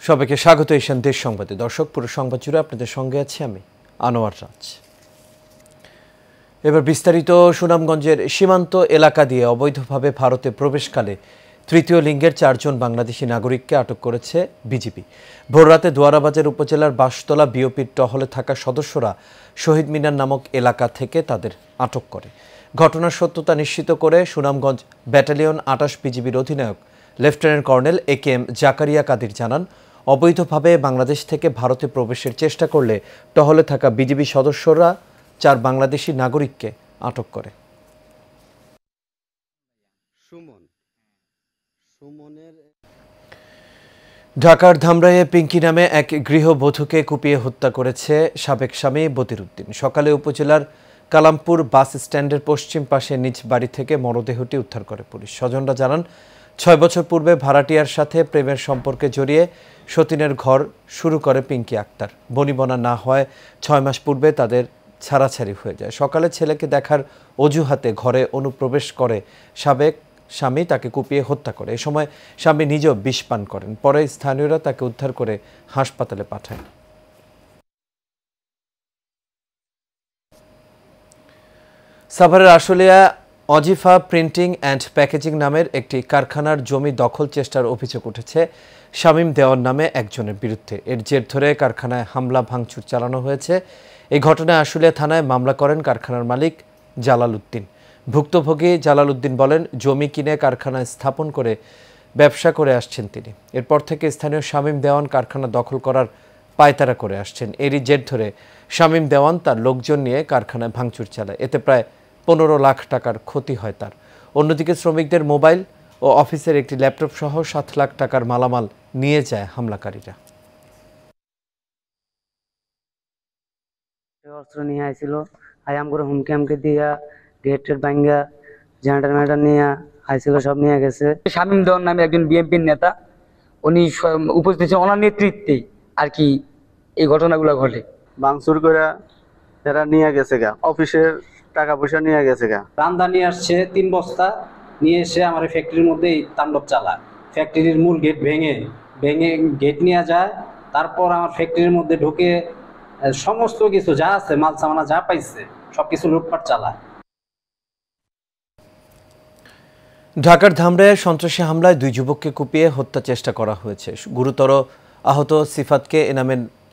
সবাইকে স্বাগত এশিয়ান দেশ সংবাদে। দর্শক, পুরো সংবাদ জুড়ে আপনাদের সঙ্গে আছি আমি আনোয়ার রাজ। এবার বিস্তারিত। সুনামগঞ্জের সীমান্ত এলাকা দিয়ে অবৈধভাবে ভারতে প্রবেশকালে তৃতীয় লিঙ্গের 4 জন বাংলাদেশি নাগরিককে আটক করেছে বিজিবি। ভোররাতে দোয়ারাবাজার উপজেলার বাঁশতলা বিওপির টহলে থাকা সদস্যরা শহীদ মিনার নামক এলাকা থেকে তাদের আটক করে। ঘটনার সত্যতা নিশ্চিত করে সুনামগঞ্জ ব্যাটালিয়ন 28 বিজিবির অধিনায়ক lieutenant colonel AKM Zakaria Kadir জানান, অবৈধভাবে বাংলাদেশ থেকে ভারতে প্রবেশের চেষ্টা করলে টহলে থাকা বিজিবি সদস্যরা 4 বাংলাদেশি নাগরিককে আটক করে। ঢাকার ধামরাইয়ে পিঙ্কি নামে এক গৃহবধূকে কুপিয়ে হত্যা করেছে সাবেক স্বামী বদিরউদ্দিন। সকালে উপজেলার কালামপুর বাস স্ট্যান্ডের পশ্চিম পাশে নিজ বাড়ি থেকে মরদেহটি উদ্ধার করে পুলিশ। স্বজনরা জানান, 6 বছর পূর্বে ভাড়াটিয়ার সাথে প্রেমের সম্পর্কে জড়িয়ে সতীনের ঘর শুরু করে পিঙ্কি আক্তার। বনিবনা না হয় 6 মাস পূর্বে তাদের ছাড়াছাড়ি হয়ে যায়। সকালে ছেলেকে দেখার অজুহাতে ঘরে অনুপ্রবেশ করে সাবেক স্বামী তাকে কুপিয়ে হত্যা করে। এ সময় স্বামী নিজেও বিষ পান করেন। পরে স্থানীয়রা তাকে উদ্ধার করে হাসপাতালে পাঠায়। সাভারের আশুলিয়া অজিফা প্রিন্টিং অ্যান্ড প্যাকেজিং নামের একটি কারখানার জমি দখল চেষ্টার অভিযোগ উঠেছে শামীম দেওয়ান নামে একজনের বিরুদ্ধে। এর জের ধরে কারখানায় হামলা ভাঙচুর চালানো হয়েছে। এই ঘটনায় আশুলিয়া থানায় মামলা করেন কারখানার মালিক জালাল উদ্দিন। ভুক্তভোগী জালাল উদ্দিন বলেন, জমি কিনে কারখানায় স্থাপন করে ব্যবসা করে আসছেন তিনি। এরপর থেকে স্থানীয় শামীম দেওয়ান কারখানা দখল করার পায়তারা করে আসছেন। এরই জের ধরে শামীম দেওয়ান তার লোকজন নিয়ে কারখানায় ভাঙচুর চালায়। এতে প্রায় 15 লাখ টাকার ক্ষতি হয় তার। অন্যদিকে শ্রমিকদের মোবাইল ও অফিসের একটি ল্যাপটপ সহ 7 লাখ টাকার মালামাল নিয়ে যায় হামলাকারীরা। অস্ত্র নিয়ে আইছিল, আয়াম করে হুমকি আমকে দিয়া গেটের ভাঙ্গা জেনারেটর নিয়ে আইছিল, সব নিয়ে গেছে। শামীম দেওয়ান নামে একজন বিএনপির নেতা, উনি উপস্থিত ছিলেন, ওনার নেতৃত্বে আর কি এই ঘটনাগুলো ঘটে। ভাঙচুর করে এরা নিয়ে গেছে গা, অফিসের টাকা পয়সা নিয়ে গেছে গা। রান্দা নিয়ে আসছে 3 বস্তা, নিয়ে এসে আমার ফ্যাক্টরির মধ্যে তাণ্ডব চালায়। ফ্যাক্টরির মূল গেট ভেঙে গেট নিয়ে যায়। তারপর আমার ফ্যাক্টরির মধ্যে ঢুকে সমস্ত কিছু যা আছে, মাল সামানা যা পাইছে সবকিছু লুটপাট চালায়। ঢাকার ধামরাইয়ে সন্ত্রাসী হামলায় 2 যুবককে কুপিয়ে হত্যা চেষ্টা করা হয়েছে। গুরুতর আহত সিফাতকে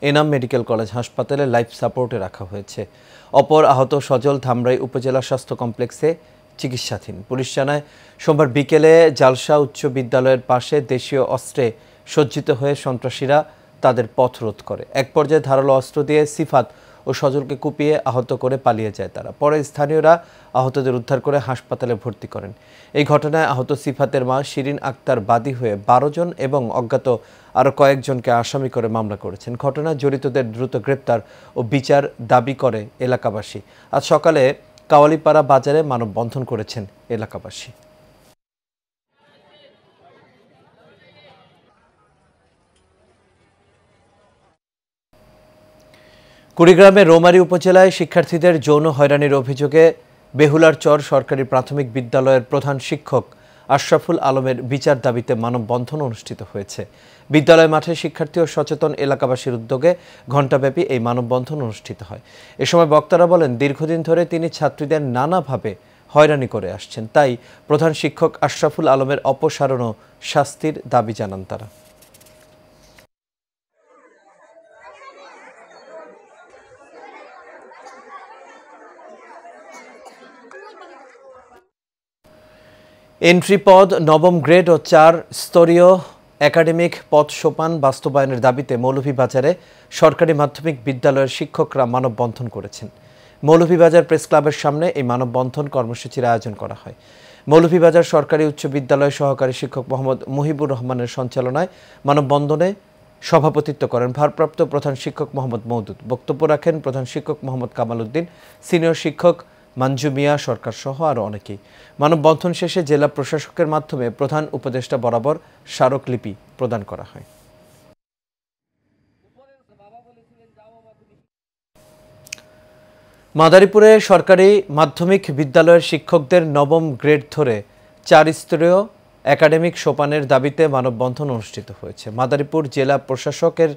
এনাম মেডিকেল কলেজ হাসপাতালে লাইফ সাপোর্টে রাখা হয়েছে। অপর আহত সজল ধামরাই উপজেলা স্বাস্থ্য কমপ্লেক্সে চিকিৎসাধীন। পুলিশ জানায়, সোমবার বিকেলে জালসা উচ্চ বিদ্যালয়ের পাশে দেশীয় অস্ত্রে সজ্জিত হয়ে সন্ত্রাসীরা তাদের পথ রোধ করে। এক পর্যায়ে ধারালো অস্ত্র দিয়ে সিফাত ও সজলকে কুপিয়ে আহত করে পালিয়ে যায় তারা। পরে স্থানীয়রা আহতদের উদ্ধার করে হাসপাতালে ভর্তি করেন। এই ঘটনায় আহত সিফাতের মা শিরিন আক্তার বাদী হয়ে 12 জন এবং অজ্ঞাত আরও কয়েকজনকে আসামি করে মামলা করেছেন। ঘটনায় জড়িতদের দ্রুত গ্রেপ্তার ও বিচার দাবি করে এলাকাবাসী। আজ সকালে কাওয়ালিপাড়া বাজারে মানববন্ধন করেছেন এলাকাবাসী। কুড়িগ্রামের রৌমারী উপজেলায় শিক্ষার্থীদের যৌন হয়রানির অভিযোগে বেহুলার চর সরকারি প্রাথমিক বিদ্যালয়ের প্রধান শিক্ষক আশরাফুল আলমের বিচার দাবিতে মানববন্ধন অনুষ্ঠিত হয়েছে। বিদ্যালয় মাঠে শিক্ষার্থী ও সচেতন এলাকাবাসীর উদ্যোগে ঘণ্টাব্যাপী এই মানববন্ধন অনুষ্ঠিত হয়। এ সময় বক্তারা বলেন, দীর্ঘদিন ধরে তিনি ছাত্রীদের নানাভাবে হয়রানি করে আসছেন। তাই প্রধান শিক্ষক আশরাফুল আলমের অপসারণ ও শাস্তির দাবি জানান তারা। এন্ট্রি পদ, নবম গ্রেড ও 4 স্তরীয় একাডেমিক পদ সোপান বাস্তবায়নের দাবিতে মৌলভীবাজারে সরকারি মাধ্যমিক বিদ্যালয়ের শিক্ষকরা মানববন্ধন করেছেন। মৌলভীবাজার প্রেস ক্লাবের সামনে এই মানববন্ধন কর্মসূচির আয়োজন করা হয়। মৌলভীবাজার সরকারি উচ্চ বিদ্যালয়ের সহকারী শিক্ষক মোহাম্মদ মুহিবুর রহমানের সঞ্চালনায় মানববন্ধনে সভাপতিত্ব করেন ভারপ্রাপ্ত প্রধান শিক্ষক মোহাম্মদ মওদুদ। বক্তব্য রাখেন প্রধান শিক্ষক মোহাম্মদ কামাল উদ্দিন, সিনিয়র শিক্ষক মঞ্জু মিয়া সরকার সহ আরও অনেকেই। মানববন্ধন শেষে জেলা প্রশাসকের মাধ্যমে প্রধান উপদেষ্টা বরাবর স্মারকলিপি প্রদান করা হয়। মাদারীপুরে সরকারি মাধ্যমিক বিদ্যালয়ের শিক্ষকদের নবম গ্রেড ধরে 4 স্তরীয় একাডেমিক সোপানের দাবিতে মানববন্ধন অনুষ্ঠিত হয়েছে। মাদারীপুর জেলা প্রশাসকের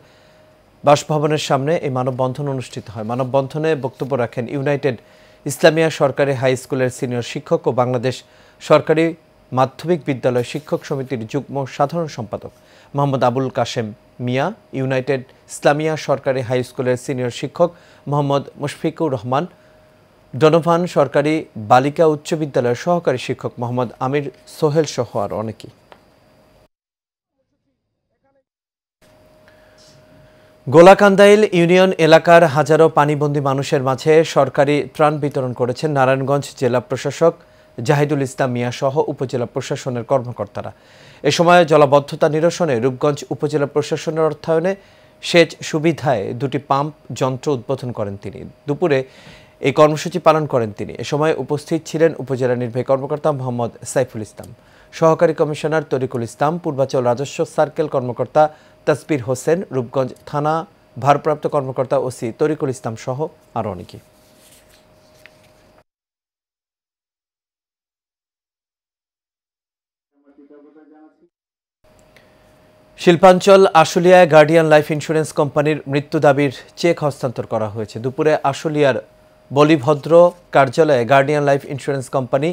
বাসভবনের সামনে এই মানববন্ধন অনুষ্ঠিত হয়। মানববন্ধনে বক্তব্য রাখেন ইউনাইটেড ইসলামিয়া সরকারি হাই স্কুলের সিনিয়র শিক্ষক ও বাংলাদেশ সরকারি মাধ্যমিক বিদ্যালয় শিক্ষক সমিতির যুগ্ম সাধারণ সম্পাদক মোহাম্মদ আবুল কাশেম মিয়া, ইউনাইটেড ইসলামিয়া সরকারি হাই স্কুলের সিনিয়র শিক্ষক মোহাম্মদ মুশফিকুর রহমান, ডনোভান সরকারি বালিকা উচ্চ বিদ্যালয়ের সহকারী শিক্ষক মোহাম্মদ আমির সোহেল সহ আর অনেকেই। গোলাকান্দাইল ইউনিয়ন এলাকার হাজারো পানিবন্দী মানুষের মাঝে সরকারি ত্রাণ বিতরণ করেছেন নারায়ণগঞ্জ জেলা প্রশাসক জাহিদুল ইসলাম মিয়া সহ উপজেলা প্রশাসনের কর্মকর্তারা। এ সময় জলাবদ্ধতা নিরসনে রূপগঞ্জ উপজেলা প্রশাসনের অর্থায়নে সেচ সুবিধায় 2টি পাম্প যন্ত্র উদ্বোধন করেন তিনি। দুপুরে এই কর্মসূচি পালন করেন তিনি। এ সময় উপস্থিত ছিলেন উপজেলা নির্বাহী কর্মকর্তা মোহাম্মদ সাইফুল ইসলাম, সহকারী কমিশনার তরিকুল ইসলাম, পূর্বাচল রাজস্ব সার্কেল কর্মকর্তা তাসবির হোসেন, রূপগঞ্জ থানা ভারপ্রাপ্ত কর্মকর্তা ওসি তরিকুল ইসলাম সহ আরও অনেকে। শিল্পাঞ্চল আশুলিয়ায় গার্ডিয়ান লাইফ ইন্স্যুরেন্স কোম্পানির মৃত্যু দাবির চেক হস্তান্তর করা হয়েছে। দুপুরে আশুলিয়ার বলিভদ্র কার্যালয়ে guardian life insurance company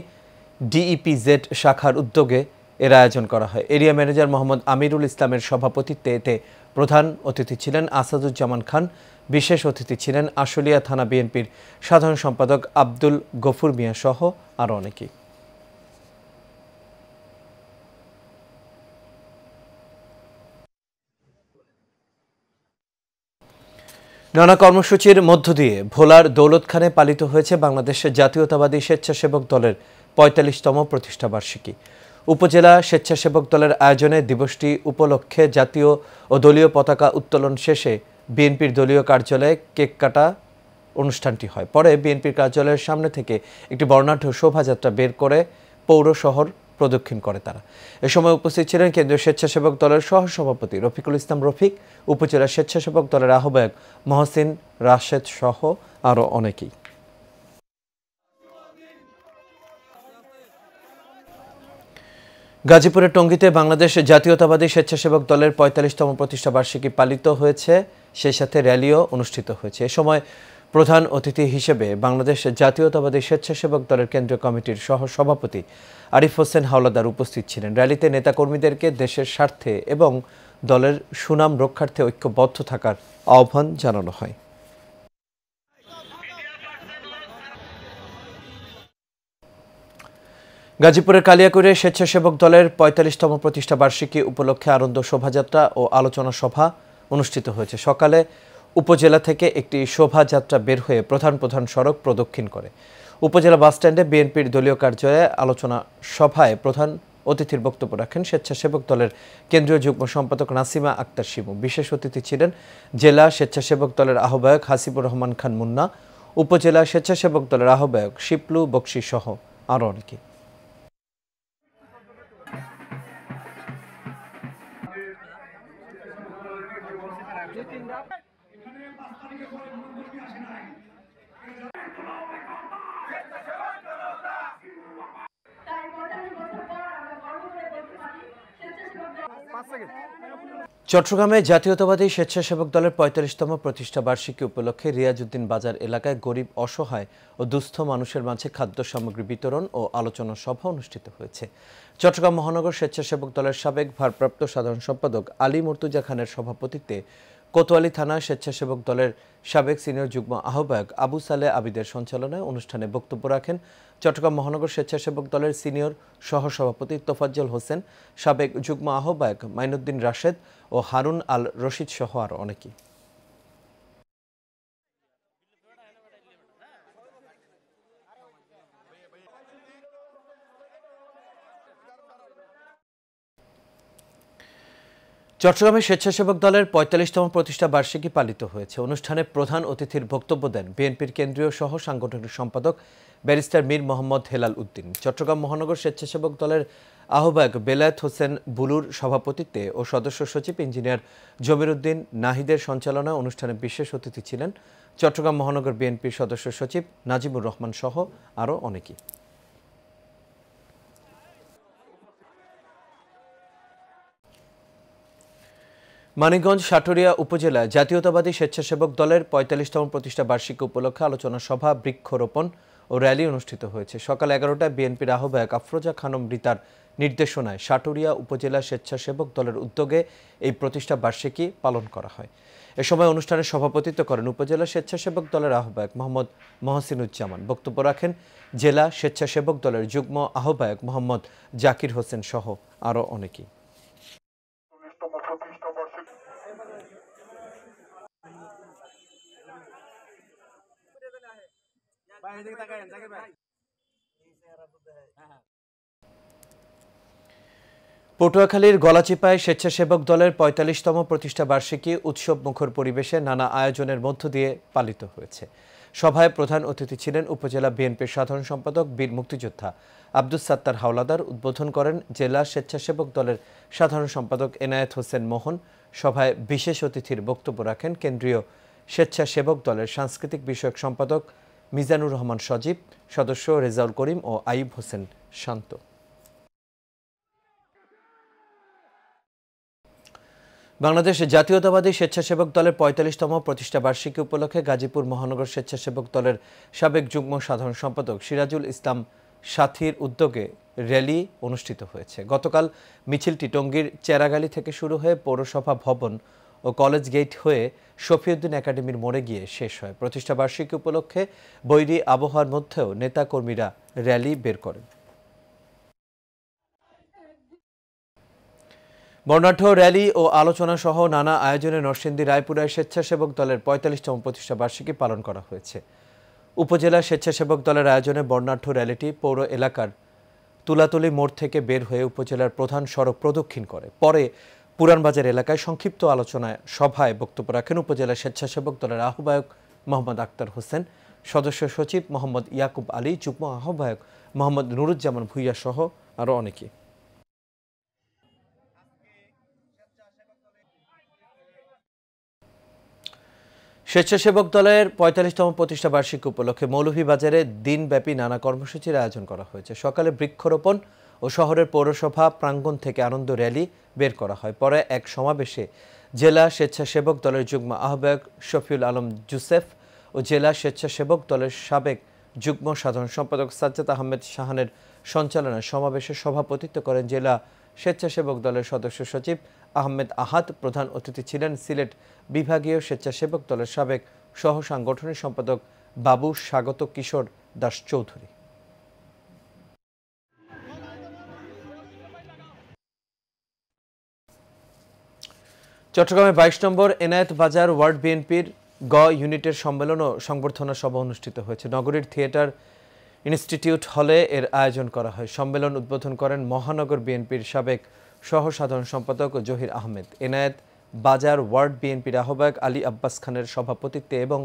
DEPZ শাখার উদ্যোগে এর আয়োজন করা হয়। এরিয়া ম্যানেজার মোহাম্মদ আমিরুল ইসলামের সভাপতিত্বে এতে প্রধান অতিথি ছিলেন আসাদুজ্জামান খান। বিশেষ অতিথি ছিলেন আশুলিয়া থানা বিএনপির সাধারণ সম্পাদক আব্দুল গফুর মিয়া সহ আরও অনেকেই। নানা কর্মসূচির মধ্য দিয়ে ভোলার দৌলতখানে পালিত হয়েছে বাংলাদেশের জাতীয়তাবাদী স্বেচ্ছাসেবক দলের ৪৫তম প্রতিষ্ঠাবার্ষিকী। উপজেলা স্বেচ্ছাসেবক দলের আয়োজনে দিবসটি উপলক্ষে জাতীয় ও দলীয় পতাকা উত্তোলন শেষে বিএনপির দলীয় কার্যালয়ে কেক কাটা অনুষ্ঠানটি হয়। পরে বিএনপির কার্যালয়ের সামনে থেকে একটি বর্ণাঢ্য শোভাযাত্রা বের করে পৌর শহর প্রদক্ষিণ করে তারা। এ সময় উপস্থিত ছিলেন কেন্দ্রীয় স্বেচ্ছাসেবক দলের সহসভাপতি রফিকুল ইসলাম রফিক, উপজেলা স্বেচ্ছাসেবক দলের আহ্বায়ক মহসিন রাশেদ সহ আরও অনেকেই। গাজীপুরের টঙ্গীতে বাংলাদেশ জাতীয়তাবাদী স্বেচ্ছাসেবক দলের ৪৫তম প্রতিষ্ঠাবার্ষিকী পালিত হয়েছে, সেই সাথে র্যালিও অনুষ্ঠিত হয়েছে। এ সময় প্রধান অতিথি হিসেবে বাংলাদেশ জাতীয়তাবাদী স্বেচ্ছাসেবক দলের কেন্দ্রীয় কমিটির সহসভাপতি আরিফ হোসেন হাওলাদার উপস্থিত ছিলেন। র্যালিতে নেতাকর্মীদেরকে দেশের স্বার্থে এবং দলের সুনাম রক্ষার্থে ঐক্যবদ্ধ থাকার আহ্বান জানানো হয়। গাজীপুরের কালিয়াকৈরে স্বেচ্ছাসেবক দলের ৪৫তম প্রতিষ্ঠাবার্ষিকী উপলক্ষে আনন্দ শোভাযাত্রা ও আলোচনা সভা অনুষ্ঠিত হয়েছে। সকালে উপজেলা থেকে একটি শোভাযাত্রা বের হয়ে প্রধান সড়ক প্রদক্ষিণ করে উপজেলা বাসস্ট্যান্ডে বিএনপির দলীয় কার্যালয়ে আলোচনা সভায় প্রধান অতিথির বক্তব্য রাখেন স্বেচ্ছাসেবক দলের কেন্দ্রীয় যুগ্ম সম্পাদক নাসিমা আক্তার শিমু। বিশেষ অতিথি ছিলেন জেলা স্বেচ্ছাসেবক দলের আহ্বায়ক হাসিবুর রহমান খান মুন্না, উপজেলা স্বেচ্ছাসেবক দলের আহ্বায়ক শিপলু বক্সি সহ আরও অনেকে। চট্টগ্রামে জাতীয়তাবাদী স্বেচ্ছাসেবক দলের ৪৫তম প্রতিষ্ঠাবার্ষিকী উপলক্ষে রিয়াজউদ্দিন বাজার এলাকায় গরিব, অসহায় ও দুস্থ মানুষের মাঝে খাদ্য সামগ্রী বিতরণ ও আলোচনা সভা অনুষ্ঠিত হয়েছে। চট্টগ্রাম মহানগর স্বেচ্ছাসেবক দলের সাবেক ভারপ্রাপ্ত সাধারণ সম্পাদক আলী মুর্তুজা খানের সভাপতিত্বে কোতোয়ালি থানা স্বেচ্ছাসেবক দলের সাবেক সিনিয়র যুগ্ম আহ্বায়ক আবু সালে আবিদের সঞ্চালনায় অনুষ্ঠানে বক্তব্য রাখেন চট্টগ্রাম মহানগর স্বেচ্ছাসেবক দলের সিনিয়র সহসভাপতি তোফাজ্জল হোসেন, সাবেক যুগ্ম আহ্বায়ক মাইনুদ্দিন রাশেদ ও হারুন আল রশিদ সহ আরও অনেকে। চট্টগ্রামে স্বেচ্ছাসেবক দলের ৪৫তম প্রতিষ্ঠা বার্ষিকী পালিত হয়েছে। অনুষ্ঠানে প্রধান অতিথির বক্তব্য দেন বিএনপির কেন্দ্রীয় সহ সাংগঠনিক সম্পাদক ব্যারিস্টার মীর মোহাম্মদ হেলাল উদ্দিন। চট্টগ্রাম মহানগর স্বেচ্ছাসেবক দলের আহ্বায়ক বেলায়েত হোসেন বুলুর সভাপতিত্বে ও সদস্য সচিব ইঞ্জিনিয়ার জমির উদ্দিন নাহিদের সঞ্চালনায় অনুষ্ঠানে বিশেষ অতিথি ছিলেন চট্টগ্রাম মহানগর বিএনপির সদস্য সচিব নাজিমুর রহমান সহ আরও অনেকে। মানিকগঞ্জ সাটুরিয়া উপজেলায় জাতীয়তাবাদী স্বেচ্ছাসেবক দলের ৪৫তম প্রতিষ্ঠা বার্ষিকী উপলক্ষে আলোচনা সভা, বৃক্ষরোপণ ও র্যালি অনুষ্ঠিত হয়েছে। সকাল ১১টায় বিএনপির আহ্বায়ক আফরোজা খানম রিতার নির্দেশনায় সাটুরিয়া উপজেলা স্বেচ্ছাসেবক দলের উদ্যোগে এই প্রতিষ্ঠা বার্ষিকী পালন করা হয়। এ সময় অনুষ্ঠানে সভাপতিত্ব করেন উপজেলা স্বেচ্ছাসেবক দলের আহ্বায়ক মোহাম্মদ মহসিনুজ্জামান। বক্তব্য রাখেন জেলা স্বেচ্ছাসেবক দলের যুগ্ম আহ্বায়ক মোহাম্মদ জাকির হোসেন সহ আরও অনেকেই। পটুয়াখালীর গলাচিপায় স্বেচ্ছাসেবক দলের ৪৫তম প্রতিষ্ঠা বার্ষিকী উৎসব মুখর পরিবেশে নানা আয়োজনের মধ্য দিয়ে পালিত হয়েছে। সভায় প্রধান অতিথি ছিলেন উপজেলা বিএনপির সাধারণ সম্পাদক বীর মুক্তিযোদ্ধা আব্দুস সাত্তার হাওলাদার। উদ্বোধন করেন জেলা স্বেচ্ছাসেবক দলের সাধারণ সম্পাদক এনায়েত হোসেন মোহন। সভায় বিশেষ অতিথির বক্তব্য রাখেন কেন্দ্রীয় স্বেচ্ছাসেবক দলের সাংস্কৃতিক বিষয়ক সম্পাদক মিজানুর রহমান সজীব, সদস্য রেজাউল করিম ও আইব হোসেন শান্ত। বাংলাদেশ জাতীয়তাবাদী স্বেচ্ছাসেবক দলের ৪৫তম প্রতিষ্ঠা বার্ষিকী উপলক্ষে গাজীপুর মহানগর স্বেচ্ছাসেবক দলের সাবেক যুগ্ম সাধারণ সম্পাদক সিরাজুল ইসলাম সাথীর উদ্যোগে র্যালি অনুষ্ঠিত হয়েছে। গতকাল মিছিলটি টঙ্গীর চেরাগালি থেকে শুরু হয়ে পৌরসভা ভবন ও কলেজ গেট হয়ে শফিউদ্দিন একাডেমির মোড়ে গিয়ে শেষ হয়। প্রতিষ্ঠা বার্ষিকী উপলক্ষে বৈরী আবহাওয়ার মধ্যেও নেতাকর্মীরা র্যালি বের করেন। বর্ণাঢ্য র্যালি ও আলোচনা সহ নানা আয়োজনে নরসিংদী রায়পুরায় স্বেচ্ছাসেবক দলের ৪৫তম প্রতিষ্ঠা বার্ষিকী পালন করা হয়েছে। উপজেলা স্বেচ্ছাসেবক দলের আয়োজনে বর্ণাঢ্য র্যালিটি পৌর এলাকার তুলাতুলি মোড় থেকে বের হয়ে উপজেলার প্রধান সড়ক প্রদক্ষিণ করে। পরে পুরানবাজার এলাকায় সংক্ষিপ্ত আলোচনায় সভায় বক্তব্য রাখেন উপজেলা স্বেচ্ছাসেবক দলের আহ্বায়ক মোহাম্মদ আক্তার হোসেন, সদস্য সচিব মোহাম্মদ ইয়াকুব আলী, যুগ্ম আহ্বায়ক মোহাম্মদ নুরুজ্জামান ভুইয়া সহ আরও অনেকে। স্বেচ্ছাসেবক দলের ৪৫তম প্রতিষ্ঠা বার্ষিকী উপলক্ষে মৌলভীবাজারে দিনব্যাপী নানা কর্মসূচির আয়োজন করা হয়েছে। সকালে বৃক্ষরোপণ ও শহরের পৌরসভা প্রাঙ্গণ থেকে আনন্দ র্যালি বের করা হয়। পরে এক সমাবেশে জেলা স্বেচ্ছাসেবক দলের যুগ্ম আহ্বায়ক শফিউল আলম জুসেফ ও জেলা স্বেচ্ছাসেবক দলের সাবেক যুগ্ম সাধারণ সম্পাদক সাজ্জাদ আহমেদ শাহানের সঞ্চালনায় সমাবেশে সভাপতিত্ব করেন জেলা স্বেচ্ছাসেবক দলের সদস্য সচিব আহমেদ আহাদ। প্রধান অতিথি ছিলেন সিলেট বিভাগীয় স্বেচ্ছাসেবক দলের সাবেক সহ সাংগঠনিক সম্পাদক বাবু স্বাগত কিশোর দাস চৌধুরী। চট্টগ্রামে ২২ নম্বর এনায়েত বাজার ওয়ার্ড বিএনপির গ ইউনিটের সম্মেলন ও সংবর্ধনা সভা অনুষ্ঠিত হয়েছে। নগরীর থিয়েটার ইনস্টিটিউট হলে এর আয়োজন করা হয়। সম্মেলন উদ্বোধন করেন মহানগর বিএনপির সাবেক সহ সাধারণ সম্পাদক জহির আহমেদ। এনায়েত বাজার ওয়ার্ড বিএনপির আহ্বায়ক আলী আব্বাস খানের সভাপতিত্বে এবং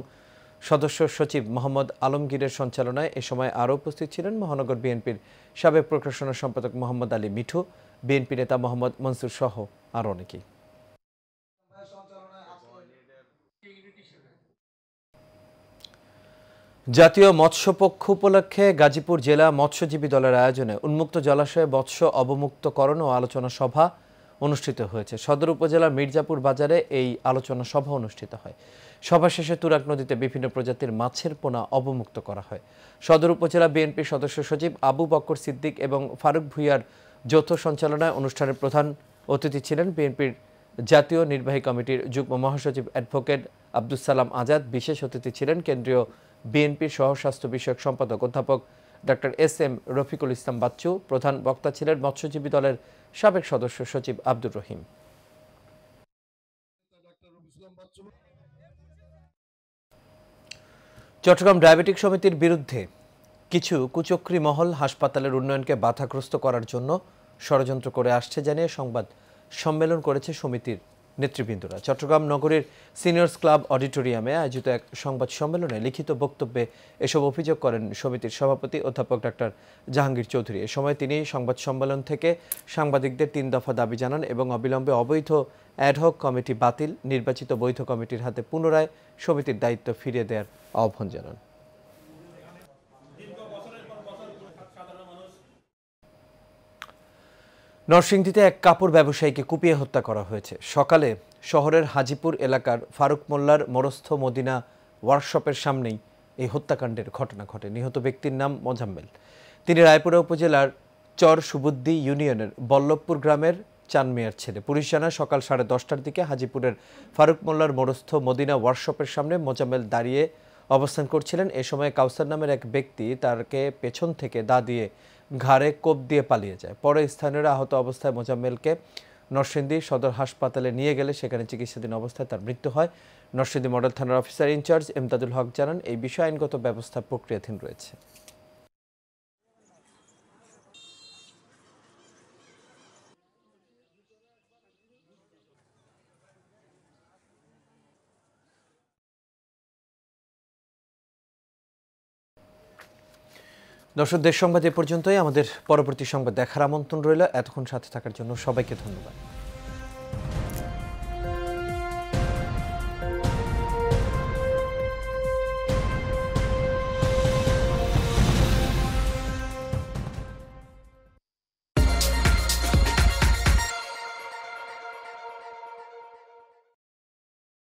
সদস্য সচিব মোহাম্মদ আলমগীরের সঞ্চালনায় এ সময় আরও উপস্থিত ছিলেন মহানগর বিএনপির সাবেক প্রকাশনা সম্পাদক মোহাম্মদ আলী মিঠু, বিএনপি নেতা মোহাম্মদ মনসুর সহ আরও অনেকেই। জাতীয় মৎস্যপক্ষ উপলক্ষে গাজীপুর জেলা মৎস্যজীবী দলের আয়োজনে উন্মুক্ত জলাশয়ে মৎস্য অবমুক্তকরণ ও আলোচনা সভা অনুষ্ঠিত হয়েছে। সদর উপজেলার মির্জাপুর বাজারে এই আলোচনা সভা অনুষ্ঠিত হয়। সভা শেষে তুরাগ নদীতে বিভিন্ন প্রজাতির মাছের পোনা অবমুক্ত করা হয়। সদর উপজেলা বিএনপির সদস্য সচিব আবু বকর সিদ্দিক এবং ফারুক ভুইয়ার যৌথ সঞ্চালনায় অনুষ্ঠানের প্রধান অতিথি ছিলেন বিএনপির জাতীয় নির্বাহী কমিটির যুগ্ম মহাসচিব অ্যাডভোকেট আব্দুস সালাম আজাদ। বিশেষ অতিথি ছিলেন কেন্দ্রীয় বিএনপির সহস্বাস্থ্য বিষয়ক সম্পাদক অধ্যাপক ডক্টর এস.এম. রফিকুল ইসলাম বাচ্চু। প্রধান বক্তা ছিলেন মৎস্যজীবী দলের সাবেক সদস্য সচিব আব্দুর রহিম। চট্টগ্রাম ডায়াবেটিক সমিতির বিরুদ্ধে কিছু কুচক্রী মহল হাসপাতালের উন্নয়নকে বাধাগ্রস্ত করার জন্য ষড়যন্ত্র করে আসছে জানিয়ে সংবাদ সম্মেলন করেছে সমিতির নেতৃবৃন্দরা। চট্টগ্রাম নগরীর সিনিয়র্স ক্লাব অডিটোরিয়ামে আয়োজিত এক সংবাদ সম্মেলনে লিখিত বক্তব্যে এসব অভিযোগ করেন সমিতির সভাপতি অধ্যাপক ডক্টর জাহাঙ্গীর চৌধুরী। এ সময় তিনি সংবাদ সম্মেলন থেকে সাংবাদিকদের ৩ দফা দাবি জানান এবং অবিলম্বে অবৈধ অ্যাডহক কমিটি বাতিল, নির্বাচিত বৈধ কমিটির হাতে পুনরায় সমিতির দায়িত্ব ফিরিয়ে দেওয়ার আহ্বান জানান। নরসিংদীতে এক কাপড় ব্যবসায়ীকে কুপিয়ে হত্যা করা হয়েছে। সকালে শহরের হাজিপুর এলাকার ফারুক মোল্লার মোরস্থ মদিনা ওয়ার্কশপের সামনেই এই হত্যাকাণ্ডের ঘটনা ঘটে। নিহত ব্যক্তির নাম মোজাম্মেল। তিনি রায়পুরা উপজেলার চর সুবুদ্দি ইউনিয়নের বল্লভপুর গ্রামের চানমিয়ার ছেলে। পুলিশ জানায় সকাল 10:30টার দিকে হাজিপুরের ফারুক মোল্লার মোরস্থ মদিনা ওয়ার্কশপের সামনে মোজাম্মেল দাঁড়িয়ে অবস্থান করছিলেন। এ সময় কাউসার নামের এক ব্যক্তি তাকে পেছন থেকে দা দিয়ে ঘাড়ে কোপ দিয়ে পালিয়ে যায়। পরে স্থানীয়রা আহত অবস্থায় মোজাম্মেলকে নরসিংদী সদর হাসপাতালে নিয়ে গেলে সেখানে চিকিৎসাধীন অবস্থায় তার মৃত্যু হয়। নরসিংদী মডেল থানার অফিসার ইনচার্জ এমদাদুল হক জানান, এই বিষয়ে আইনগত ব্যবস্থা প্রক্রিয়াধীন রয়েছে। দর্শক, দেশ সংবাদ এ পর্যন্তই। আমাদের পরবর্তী সংবাদ দেখার আমন্ত্রণ রইল। এতক্ষণ সাথে থাকার জন্য সবাইকে ধন্যবাদ।